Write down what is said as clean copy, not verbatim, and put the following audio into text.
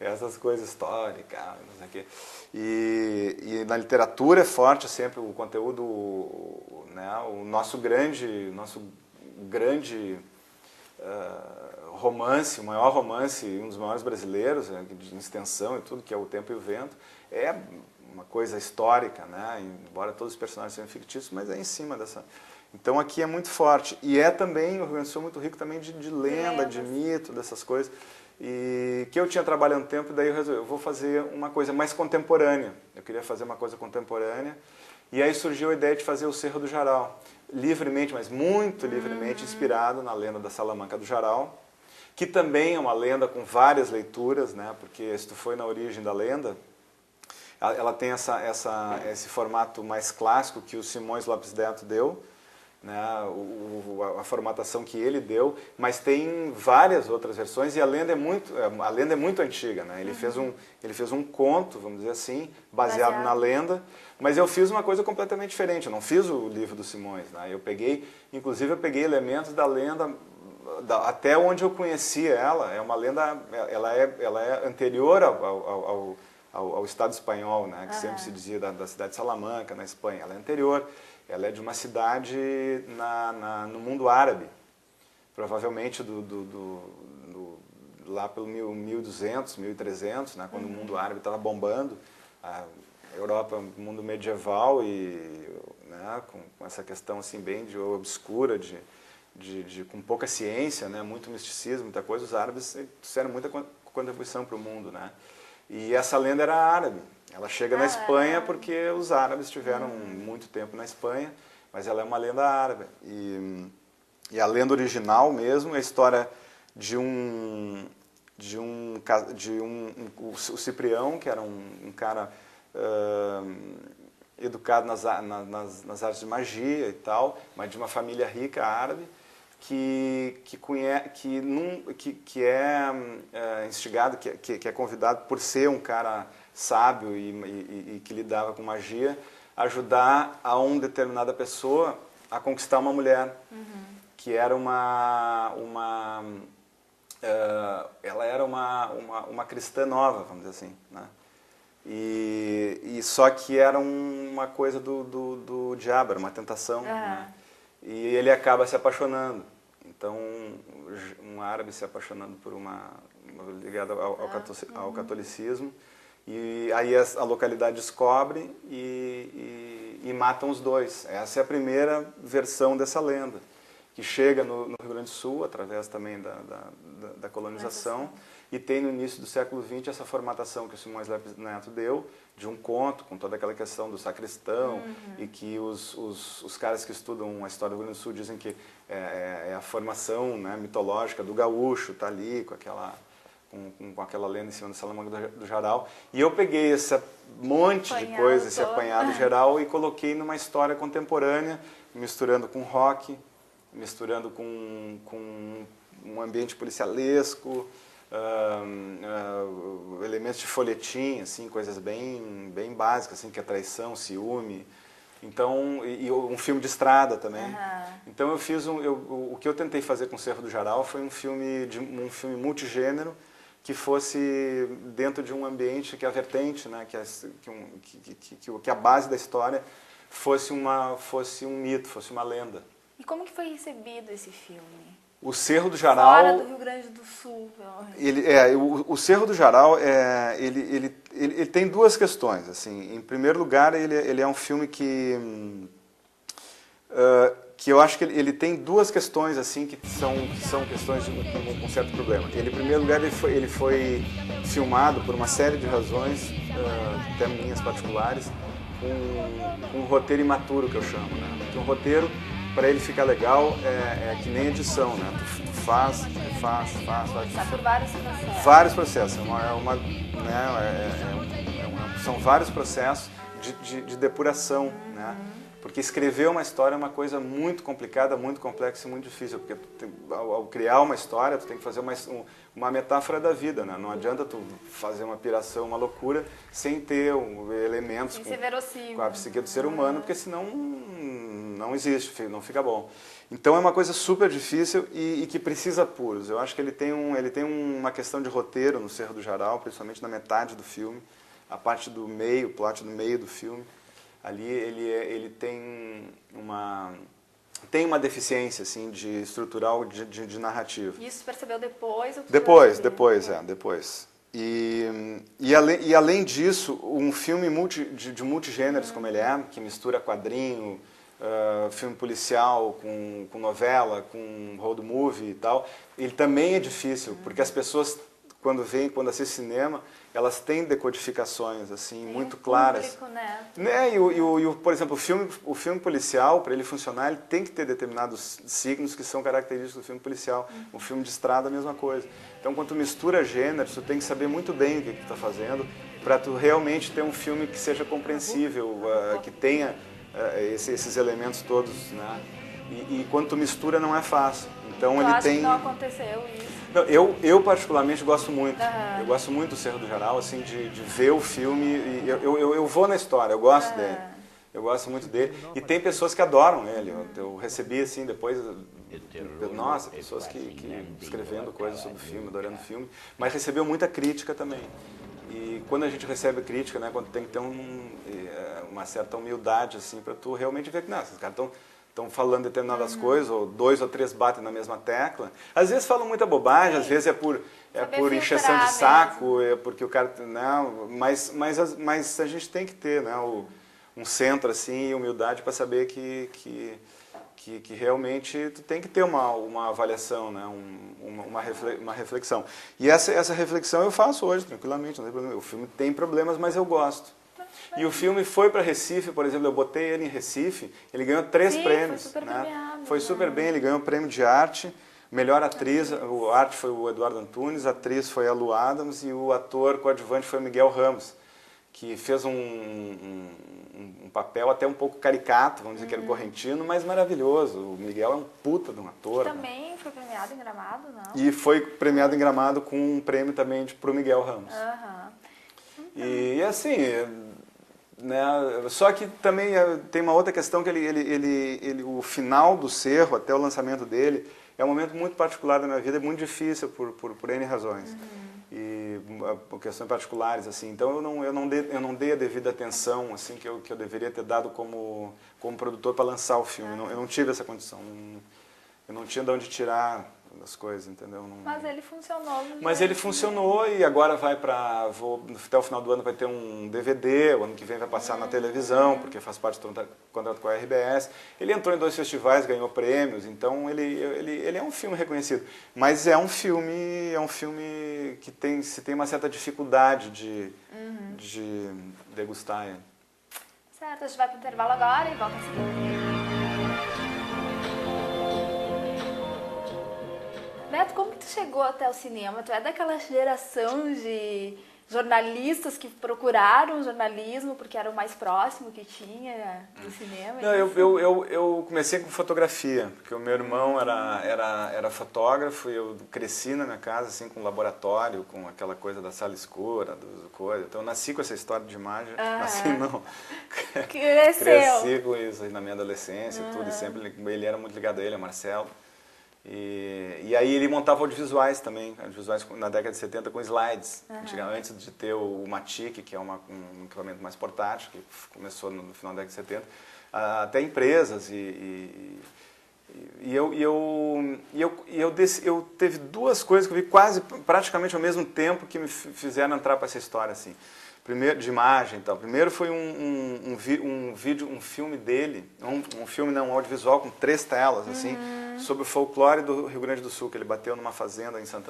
essas coisas históricas, não sei o quê. E na literatura é forte sempre o conteúdo, né, o nosso grande romance, o maior romance, um dos maiores brasileiros, né, de extensão e tudo, que é O Tempo e o Vento, é uma coisa histórica, né, embora todos os personagens sejam fictícios, mas é em cima dessa... Então aqui é muito forte. E é também, o Rio Grande do Sul é muito rico também de lenda, de mito, dessas coisas. E que eu tinha trabalhado um tempo, daí eu resolvi, eu vou fazer uma coisa mais contemporânea. Eu queria fazer uma coisa contemporânea. E aí surgiu a ideia de fazer o Cerro do Jarau. Livremente, mas muito livremente, inspirado na lenda da Salamanca do Jarau, que também é uma lenda com várias leituras, né? Porque se tu foi na origem da lenda, ela tem esse formato mais clássico que o Simões Lopes Neto deu, né, a formatação que ele deu, mas tem várias outras versões e a lenda é muito antiga, né? Ele fez um conto, vamos dizer assim, baseado na lenda, mas eu fiz uma coisa completamente diferente. Eu não fiz o livro do Simões, né? Inclusive eu peguei elementos da lenda até onde eu conhecia ela. É uma lenda, ela é anterior ao Estado espanhol, né? Que sempre se dizia da cidade de Salamanca, na Espanha. Ela é anterior. Ela é de uma cidade no mundo árabe, provavelmente lá pelo 1200, 1300, né, quando o mundo árabe estava bombando, a Europa, o mundo medieval, né, com essa questão assim, bem obscura, com pouca ciência, né, muito misticismo, muita coisa, os árabes fizeram muita contribuição para o mundo. Né, e essa lenda era árabe. Ela chega na Espanha porque os árabes tiveram muito tempo na Espanha, mas ela é uma lenda árabe. E a lenda original mesmo é a história o Ciprião, que era um cara educado nas artes de magia e tal, mas de uma família rica árabe, que é instigado, que é convidado por ser um cara sábio e que lidava com magia, ajudar a uma determinada pessoa a conquistar uma mulher, que era ela era uma cristã nova, vamos dizer assim, né? E só que era uma coisa do diabo, era uma tentação, né? E ele acaba se apaixonando. Então, um árabe se apaixonando por uma ligada ao catolicismo. E aí a localidade descobre e matam os dois. Essa é a primeira versão dessa lenda, que chega no Rio Grande do Sul, através também da colonização, e tem no início do século XX essa formatação que o Simões Lopes Neto deu, de um conto, com toda aquela questão do sacristão, e que os caras que estudam a história do Rio Grande do Sul dizem que é a formação, né, mitológica do gaúcho, tá ali com aquela lenda em cima do Salamanca do Jarau. E eu peguei esse monte de coisa, esse apanhado geral, e coloquei numa história contemporânea, misturando com rock, misturando com um ambiente policialesco, elementos de folhetim, assim, coisas bem básicas, assim, que é traição, ciúme. Então, e um filme de estrada também. Então eu fiz o que eu tentei fazer com o Cerro do Jarau foi um filme multigênero, que fosse dentro de um ambiente que a vertente, né, que a base da história fosse um mito, fosse uma lenda. E como que foi recebido esse filme? O Cerro do Jarau... Fora do Rio Grande do Sul. O Cerro do Jarau, ele tem duas questões. Assim, em primeiro lugar, ele é um filme que eu acho que ele tem duas questões assim que são questões com um certo problema. Ele, em primeiro lugar, ele foi filmado por uma série de razões, até minhas particulares, com um roteiro imaturo, que eu chamo. Né? Porque um roteiro, para ele ficar legal, é que nem edição, né? Tu faz. Passar por vários processos. Vários processos. São vários processos de depuração, né? Porque escrever uma história é uma coisa muito complicada, muito complexa e muito difícil, porque ao criar uma história, tu tem que fazer uma metáfora da vida, né? Não adianta tu fazer uma piração, uma loucura, sem ter elementos com a psique do ser humano, porque senão não existe, não fica bom. Então é uma coisa super difícil e que precisa apuros. Eu acho que ele tem uma questão de roteiro no Cerro do Jarau, principalmente na metade do filme, a parte do meio, o plot do meio do filme. Ali ele tem uma deficiência assim, estrutural de narrativa. Isso percebeu depois? Ou Depois. E além disso, um filme de multigêneros como ele é, que mistura quadrinho, filme policial com novela, com road movie e tal, ele também é difícil, porque as pessoas quando assistem cinema, elas têm decodificações assim muito claras. Público, né? Por exemplo, o filme policial, para ele funcionar, ele tem que ter determinados signos que são característicos do filme policial. O filme de estrada, a mesma coisa. Então, quando tu mistura gêneros, tu tem que saber muito bem o que tu está fazendo para tu realmente ter um filme que seja compreensível, que tenha esses elementos todos, né? E quando tu mistura, não é fácil. Então, ele acho tem... que não aconteceu isso. Não, eu particularmente gosto muito. Eu gosto muito do Cerro do Jarau, assim, de ver o filme. E eu vou na história, eu gosto dele. Eu gosto muito dele. E tem pessoas que adoram ele. Eu recebi, assim, depois... Nossa, pessoas que escrevendo coisas sobre o filme, adorando o filme. Mas recebeu muita crítica também. E quando a gente recebe crítica, né, quando tem que ter uma certa humildade, assim, para tu realmente ver que, não, esses caras estão falando determinadas coisas, ou 2 ou 3 batem na mesma tecla. Às vezes falam muita bobagem, às vezes é por encheção de saco, é porque o cara... Não, mas a gente tem que ter, né, um centro assim, humildade para saber que realmente tu tem que ter uma avaliação, né, uma reflexão. E essa reflexão eu faço hoje, tranquilamente, não tem problema. O filme tem problemas, mas eu gosto. E o filme foi para Recife, por exemplo, eu botei ele em Recife, ele ganhou 3 prêmios. Foi super premiado, foi super bem, ele ganhou o prêmio de arte, melhor atriz, o arte foi o Eduardo Antunes, a atriz foi a Lu Adams e o ator coadjuvante foi o Miguel Ramos, que fez um papel até um pouco caricato, vamos dizer que era correntino, mas maravilhoso. O Miguel é um puta de um ator. Também foi premiado em Gramado, não? E foi premiado em Gramado com um prêmio também para o Miguel Ramos. E assim... Né? Só que também tem uma outra questão que o final do Cerro, até o lançamento dele, é um momento muito particular da minha vida, é muito difícil por N razões. E por questões particulares, assim. Então eu não dei a devida atenção assim, que eu deveria ter dado como produtor para lançar o filme. Eu não tive essa condição. Eu não tinha de onde tirar as coisas, entendeu? Mas ele funcionou. Mas ele funcionou e agora até o final do ano vai ter um DVD, o ano que vem vai passar na televisão, porque faz parte do contrato com a RBS. Ele entrou em 2 festivais, ganhou prêmios, então ele é um filme reconhecido. Mas é um filme que se tem uma certa dificuldade de degustar ele. Certo, a gente vai para o intervalo agora e volta em seguida. Beto, como que tu chegou até o cinema? Tu é daquela geração de jornalistas que procuraram jornalismo porque era o mais próximo que tinha do cinema? Não, eu comecei com fotografia, porque o meu irmão era fotógrafo e eu cresci na minha casa assim, com laboratório, com aquela coisa da sala escura, coisa. Então eu nasci com essa história de imagem, nasci não. Cresci com isso na minha adolescência e tudo, e sempre ele era muito ligado a ele, a Marcelo. E aí ele montava audiovisuais também, audiovisuais na década de 70 com slides, antes de ter o Matic, que é um equipamento mais portátil, que começou no final da década de 70, até empresas. Eu teve 2 coisas que eu vi praticamente ao mesmo tempo que me fizeram entrar para essa história assim. Primeiro, de imagem e tal. Primeiro foi um filme dele, um audiovisual com 3 telas, assim, sobre o folclore do Rio Grande do Sul, que ele bateu numa fazenda em Santa